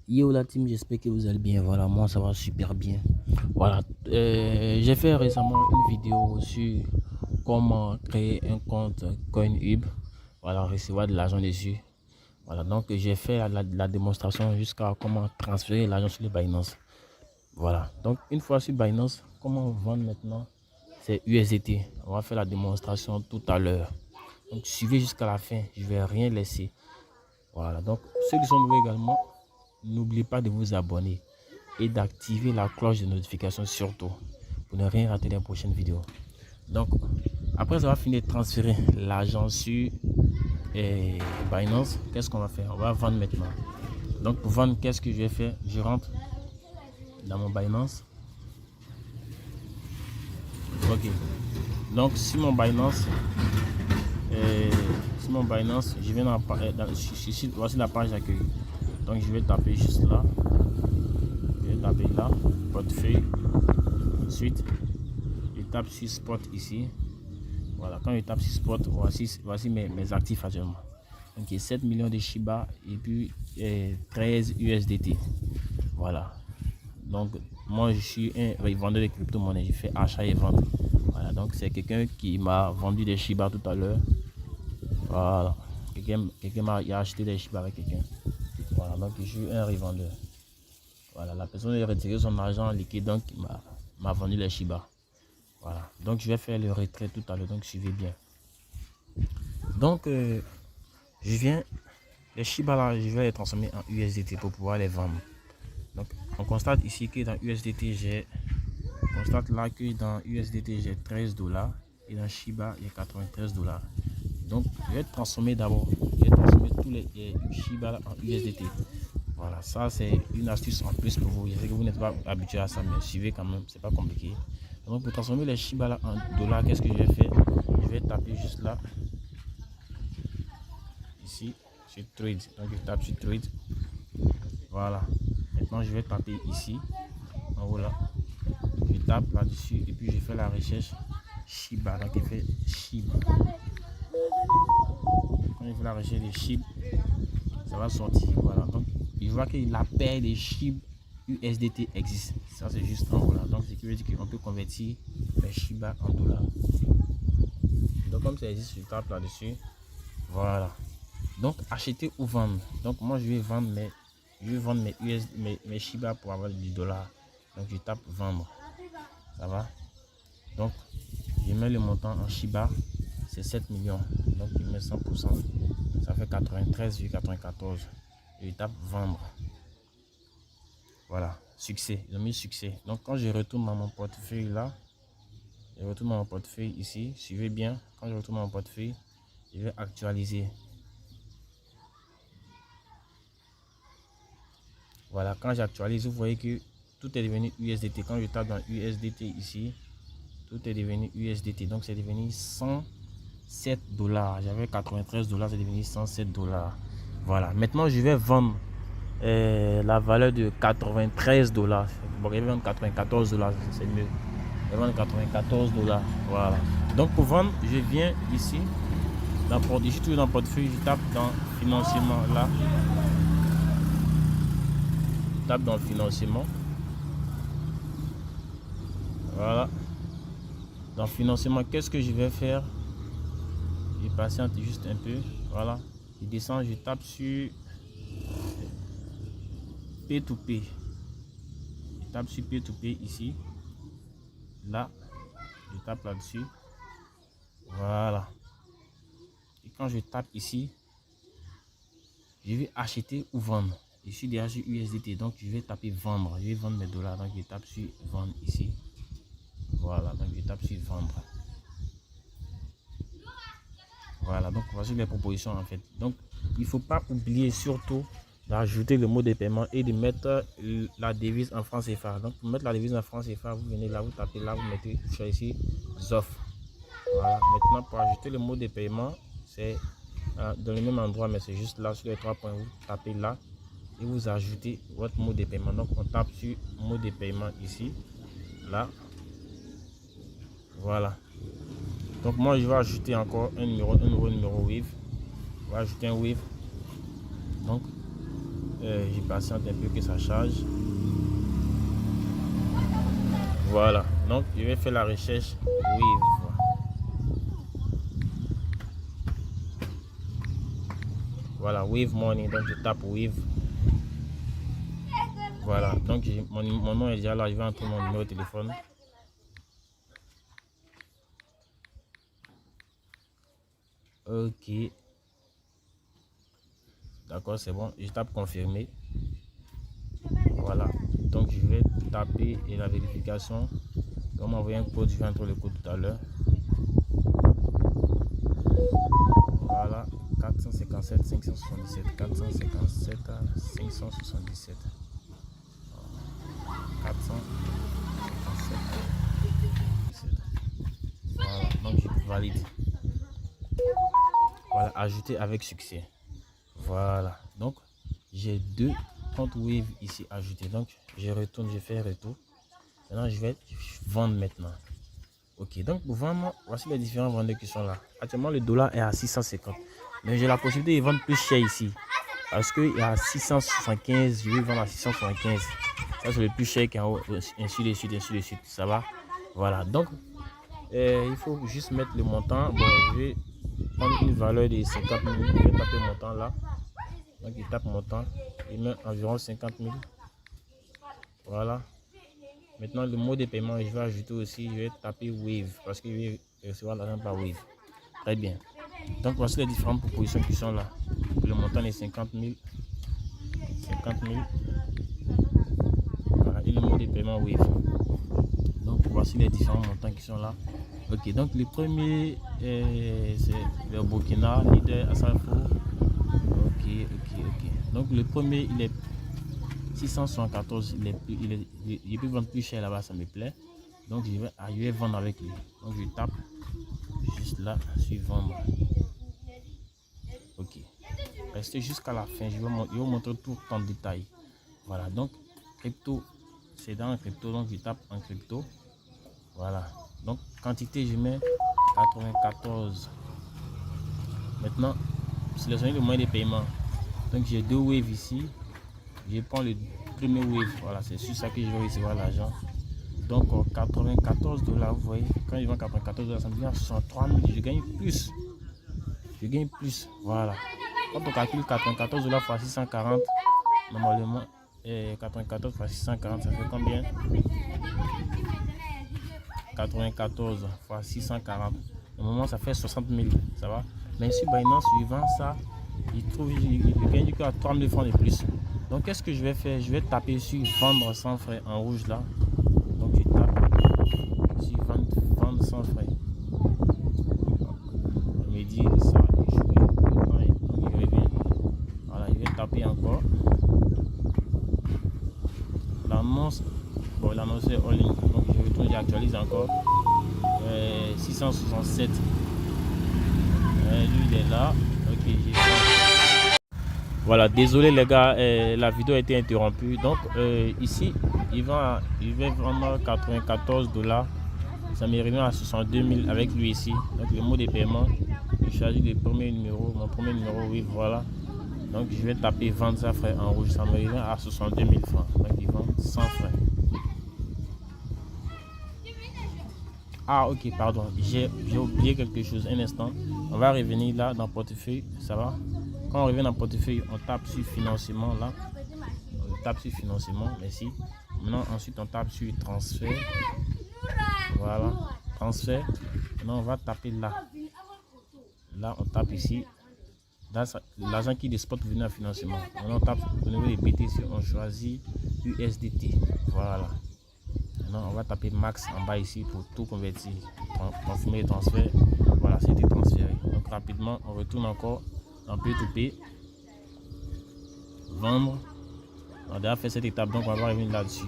Yo la team, j'espère que vous allez bien. Voilà, moi ça va super bien. Voilà, j'ai fait récemment une vidéo sur comment créer un compte CoinHub. Voilà, recevoir de l'argent dessus. Voilà, donc j'ai fait la démonstration jusqu'à comment transférer l'argent sur le Binance. Voilà, donc une fois sur Binance, comment vendre maintenant, c'est USDT. On va faire la démonstration tout à l'heure. Donc suivez jusqu'à la fin, je vais rien laisser. Voilà, donc ceux qui sont nouveaux également, n'oubliez pas de vous abonner et d'activer la cloche de notification surtout pour ne rien rater les prochaines vidéos. Donc, après avoir fini de transférer l'argent sur Binance, qu'est-ce qu'on va faire? On va vendre maintenant. Donc, pour vendre, qu'est-ce que je vais faire? Je rentre dans mon Binance. Ok. Donc, sur mon Binance, je viens voici la page d'accueil. Donc, je vais taper juste là. Je vais taper là, portefeuille. Ensuite, je tape sur spot ici. Voilà, quand je tape sur spot, voici mes actifs actuellement. Donc, il y a 7 millions de Shiba et puis 13 USDT. Voilà. Donc, moi, je suis un vendeur de crypto-monnaies. Je fais achat et vente. Voilà, donc c'est quelqu'un qui m'a vendu des Shiba tout à l'heure. Voilà. Quelqu'un m'a acheté des Shiba avec quelqu'un. Voilà, donc je suis un revendeur. Voilà, la personne a retiré son argent en liquide, donc il m'a vendu les Shiba. Voilà, donc je vais faire le retrait tout à l'heure, donc suivez bien. Donc, les Shiba là, je vais les transformer en USDT pour pouvoir les vendre. Donc, on constate ici que dans USDT, j'ai 13 dollars et dans Shiba, il y a 93 dollars. Donc, je vais transformer tous les Shiba en USDT. Voilà, ça c'est une astuce en plus pour vous. Je sais que vous n'êtes pas habitué à ça, mais suivez quand même, c'est pas compliqué. Donc, pour transformer les Shiba là en dollars, qu'est-ce que je vais faire? Je vais taper juste là, ici, sur Trade. Donc, je tape sur Trade. Voilà. Maintenant, je vais taper ici, en haut là. Je tape là-dessus et puis je fais la recherche Shiba. Donc, je fais Shiba. Quand je fais la recherche de Shiba, ça va sortir. Voilà. Donc, je vois que la paire de Shiba USDT existe. Ça, c'est juste en haut là. Donc, ce qui veut dire qu'on peut convertir les Shiba en dollars. Donc, comme ça existe, je tape là-dessus. Voilà. Donc, acheter ou vendre. Donc, moi, je vais vendre mes Shiba pour avoir du dollar. Donc, je tape vendre. Ça va. Donc, je mets le montant en Shiba. C'est 7 millions. Donc, je mets 100%. Ça fait 93,94. Je tape vendre. Voilà. Succès. Ils ont mis succès. Donc, quand je retourne dans mon portefeuille là, je retourne dans mon portefeuille ici. Suivez bien. Quand je retourne dans mon portefeuille, je vais actualiser. Voilà, quand j'actualise, vous voyez que tout est devenu USDT. Quand je tape dans USDT ici, tout est devenu USDT. Donc, c'est devenu 107 dollars. J'avais 93 dollars, c'est devenu 107 dollars. Voilà, maintenant je vais vendre la valeur de 93 dollars. Bon, je vais vendre 94 dollars, c'est mieux. Je vais vendre 94 dollars. Voilà. Donc, pour vendre, je viens ici, je suis toujours dans le portefeuille, je tape dans financement là. Tape dans le financement. Voilà. Dans le financement, qu'est-ce que je vais faire? Je patiente juste un peu. Voilà. Je descends, je tape sur P2P. Je tape sur P2P ici. Là. Je tape là-dessus. Voilà. Et quand je tape ici, je vais acheter ou vendre. Je suis déjà sur USDT, donc je vais taper vendre. Je vais vendre mes dollars, donc je tape sur vendre ici. Voilà, donc je tape sur vendre. Voilà, donc voici les propositions en fait. Donc, il ne faut pas oublier surtout d'ajouter le mot de paiement et de mettre la devise en francs CFA. Donc, pour mettre la devise en francs CFA, vous venez là, vous tapez là, vous mettez ici ZOF. Voilà, maintenant pour ajouter le mot de paiement, c'est dans le même endroit, mais c'est juste là sur les 3 points. Vous tapez là et vous ajoutez votre mot de paiement. Donc, on tape sur mot de paiement ici, là. Voilà. Donc, moi, je vais ajouter encore un nouveau numéro Wave. Je vais ajouter un Wave. Donc, je patiente un peu que ça charge. Voilà, donc je vais faire la recherche Wave. Voilà, Wave Money, donc je tape Wave. Voilà, donc mon nom est déjà là, je vais entrer mon numéro de téléphone. Ok. D'accord, c'est bon, je tape confirmer. Voilà, donc je vais taper et la vérification. On m'a envoyé un code, je vais entrer le code tout à l'heure. Voilà, 457 577 457 577 457. Voilà, donc je valide. Voilà, ajouter avec succès. Voilà, donc j'ai 2 comptes Wave ici ajoutés. Donc je retourne, je fais retour. Maintenant je vais vendre maintenant. Ok, donc pour vendre, voici les différents vendeurs qui sont là. Actuellement le dollar est à 650, mais j'ai la possibilité de vendre plus cher ici parce qu'il est à 675. Je vais vendre à 675. Ça c'est le plus cher qu'en haut, ainsi de suite, ça va. Voilà, donc il faut juste mettre le montant. Bon, je vais prendre une valeur de 50 000. Je vais taper le montant là. Donc il tape montant, il met environ 50 000. Voilà. Maintenant le mot de paiement, je vais ajouter aussi, je vais taper Wave parce que je vais recevoir l'argent par Wave. Très bien. Donc voici les différentes propositions qui sont là. Le montant est 50 000. 50 000. Voilà, et le mot de paiement Wave. Donc voici les différents montants qui sont là. Ok, donc le premier c'est le Burkina, leader Asafo. Ok. Donc le premier il est 674, il peut vendre plus cher là-bas, ça me plaît. Donc je vais vendre avec lui. Donc je tape juste là sur vendre. Ok. Restez jusqu'à la fin, je vais vous montrer tout en détail. Voilà, donc crypto, c'est dans crypto, donc je tape en crypto. Voilà, donc quantité, je mets 94. Maintenant, sélectionnez le moyen de paiement. Donc j'ai 2 waves ici. Je prends le premier wave. Voilà, c'est sur ça que je vais recevoir l'argent. Donc 94 $, vous voyez, quand je vends 94 $, ça me vient à 63 000. Je gagne plus. Voilà. Quand on calcule 94 $ fois 640, normalement 94 fois 640, ça fait combien? 94 fois 640. Normalement, ça fait 60 000. Ça va. Mais sur Binance, suivant ça, il gagne à 3 000 francs de plus. Donc, qu'est-ce que je vais faire? Je vais taper sur vendre sans frais en rouge là. Donc, je tape sur vendre sans frais. On me dit ça échoué. Donc, je reviens. Voilà, je vais taper encore. L'annonce, bon, l'annonce est en ligne. Donc, je retourne, j'actualise encore. 667. Lui, il est là. Ok, j'ai fait. Voilà, désolé les gars, la vidéo a été interrompue. Donc ici, il va vendre 94 $. Ça me revient à 62 000 avec lui ici. Donc le mot de paiement, je choisis le premier numéro, mon premier numéro, oui, voilà. Donc je vais taper vendre sans frais en rouge. Ça me revient à 62 000 francs. Donc il vend sans frais. Ah ok, pardon, j'ai oublié quelque chose. Un instant, on va revenir là dans portefeuille, ça va. Quand on revient dans portefeuille, on tape sur financement là. On tape sur financement, merci. Maintenant, ensuite, on tape sur transfert. Voilà, transfert. Maintenant, on va taper là. Là, on tape ici. L'argent qui est des spots venir à financement. Maintenant, on tape au niveau des BTC, on choisit USDT. Voilà. Maintenant, on va taper max en bas ici pour tout convertir. Confirmer le transfert. Voilà, c'était transféré. Donc, rapidement, on retourne encore en P2P. Vendre. On a déjà fait cette étape, donc on va revenir là-dessus.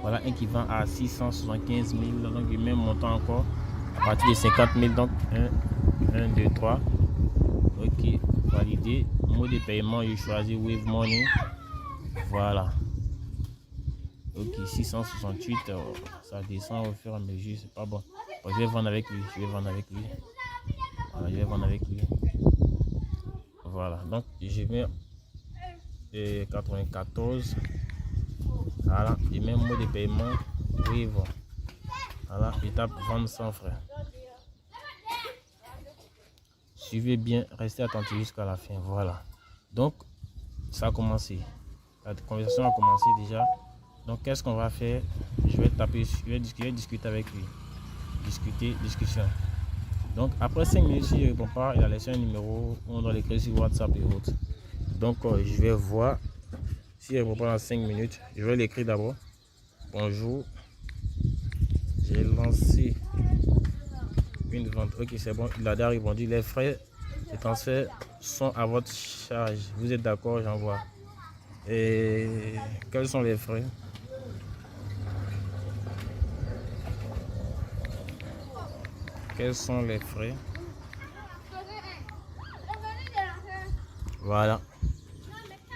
Voilà, un qui vend à 675 000. Donc, le même montant encore. À partir de 50 000. Donc, 1, 2, 3. Ok, validé. Mot de paiement, je choisis Wave Money. Voilà. Ok, 668, ça descend au fur et à mesure, c'est pas bon. Bon, je vais vendre avec lui, Voilà, je vais vendre avec lui. Voilà, donc je mets 994. Voilà, et même mot de paiement, oui, bon. Voilà, je tape vendre sans frais. Suivez bien, restez attentifs jusqu'à la fin. Voilà. Donc, ça a commencé. La conversation a commencé déjà. Donc, qu'est-ce qu'on va faire? Je vais taper, je vais discuter avec lui. Discussion. Donc, après 5 minutes, s'il ne répond pas, il a laissé un numéro. On doit l'écrire sur WhatsApp et autres. Donc, je vais voir. S'il ne répond pas dans 5 minutes, je vais l'écrire d'abord. Bonjour. J'ai lancé une vente. Ok, c'est bon. Il a déjà répondu. Les frais de transfert sont à votre charge. Vous êtes d'accord? J'envoie. Et quels sont les frais? Quels sont les frais? Voilà.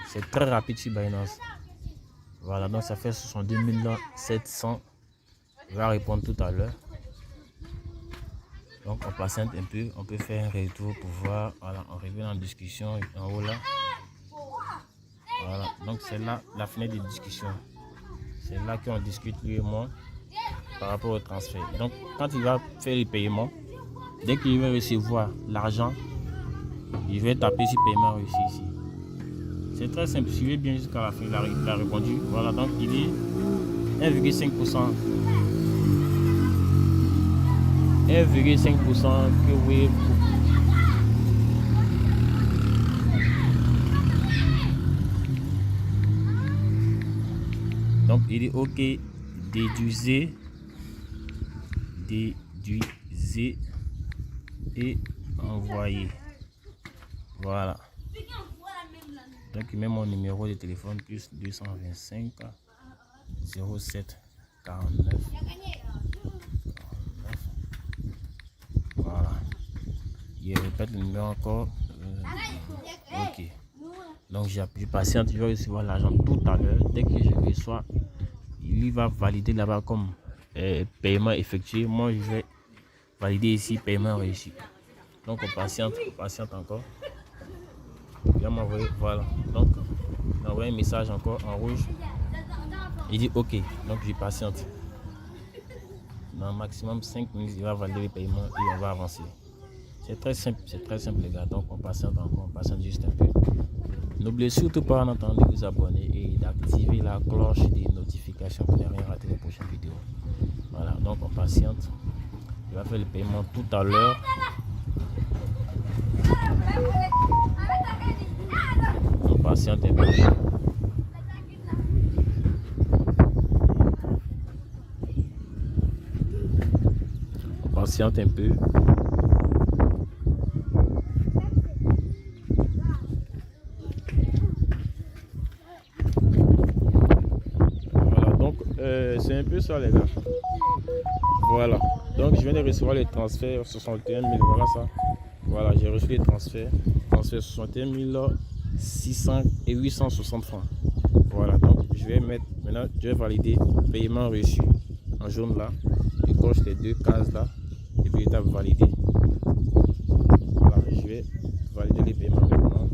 C'est très rapide sur Binance. Voilà, donc ça fait 62 700. Il va répondre tout à l'heure. Donc on patiente un peu, on peut faire un retour pour voir. Voilà, on revient en discussion en haut là. Voilà, donc c'est là la fenêtre de discussion. C'est là qu'on discute lui et moi par rapport au transfert. Donc quand il va faire le paiement, dès qu'il va recevoir l'argent, il va taper sur paiement reçu ici. C'est très simple, suivez bien jusqu'à la fin. Il a répondu. Voilà, donc il dit 1,5%. 1,5% que oui. Donc il dit ok, déduisez et envoyez. Voilà. Donc il met mon numéro de téléphone plus 225 07 49. Voilà. Il répète le numéro encore. Ok. Donc je patiente, je vais recevoir l'argent tout à l'heure. Dès que je reçois, il va valider là-bas comme paiement effectué. Moi je vais valider ici paiement réussi. Donc on patiente encore. Il va m'envoyer, voilà. Donc il envoie un message encore en rouge. Il dit ok. Donc je patiente. Dans maximum 5 minutes, il va valider le paiement et on va avancer. C'est très simple les gars. Donc on patiente encore, on patiente juste un peu. N'oubliez surtout pas en attendant de vous abonner et d'activer la cloche des notifications pour ne rien rater les prochaines vidéos. Voilà, donc on patiente. Il va faire le paiement tout à l'heure. On patiente un peu. On patiente un peu. C'est un peu ça les gars. Voilà, donc je viens de recevoir les transferts 61 000, voilà ça. Voilà, j'ai reçu les transferts 61 600 et 860 francs. Voilà, donc je vais mettre maintenant, je vais valider paiement reçu en jaune là. Je coche les deux cases là et puis étape valider. Voilà, je vais valider les paiements maintenant.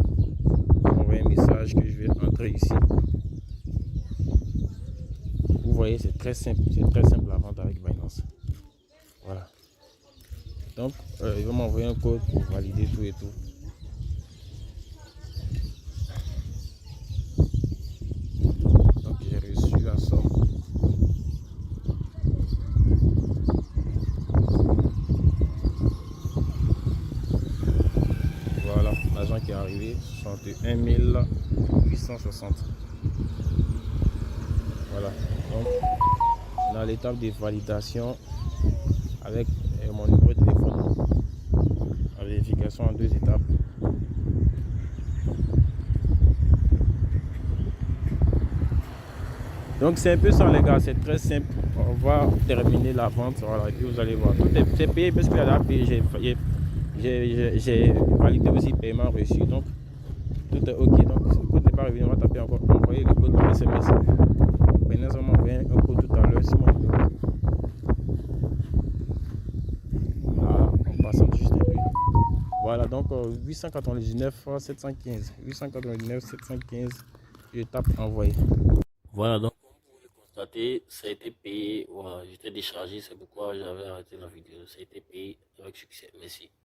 On voit un message que je vais entrer ici. Vous voyez, c'est très simple la vente avec Binance. Voilà. Donc, il va m'envoyer un code pour valider tout et tout. Donc, j'ai reçu la somme. Voilà, l'argent qui est arrivé, 61 860. Voilà. Donc, on a l'étape de validation avec mon numéro de téléphone. La vérification en 2 étapes. Donc c'est un peu ça les gars, c'est très simple. On va terminer la vente, voilà, et puis vous allez voir. Tout est payé parce qu'il a payé. J'ai validé aussi le paiement reçu. Donc tout est ok. Donc si le code n'est pas revenu, on va taper encore. Envoyer le code par SMS. Binance va m'envoyer un code tout à l'heure sur mon numéro. Voilà, on passe juste un peu. Voilà, donc 899 715. 899 715. Je tape envoyer. Voilà, donc comme vous pouvez constater, ça a été payé. Voilà, j'étais déchargé, c'est pourquoi j'avais arrêté la vidéo. Ça a été payé avec succès. Merci.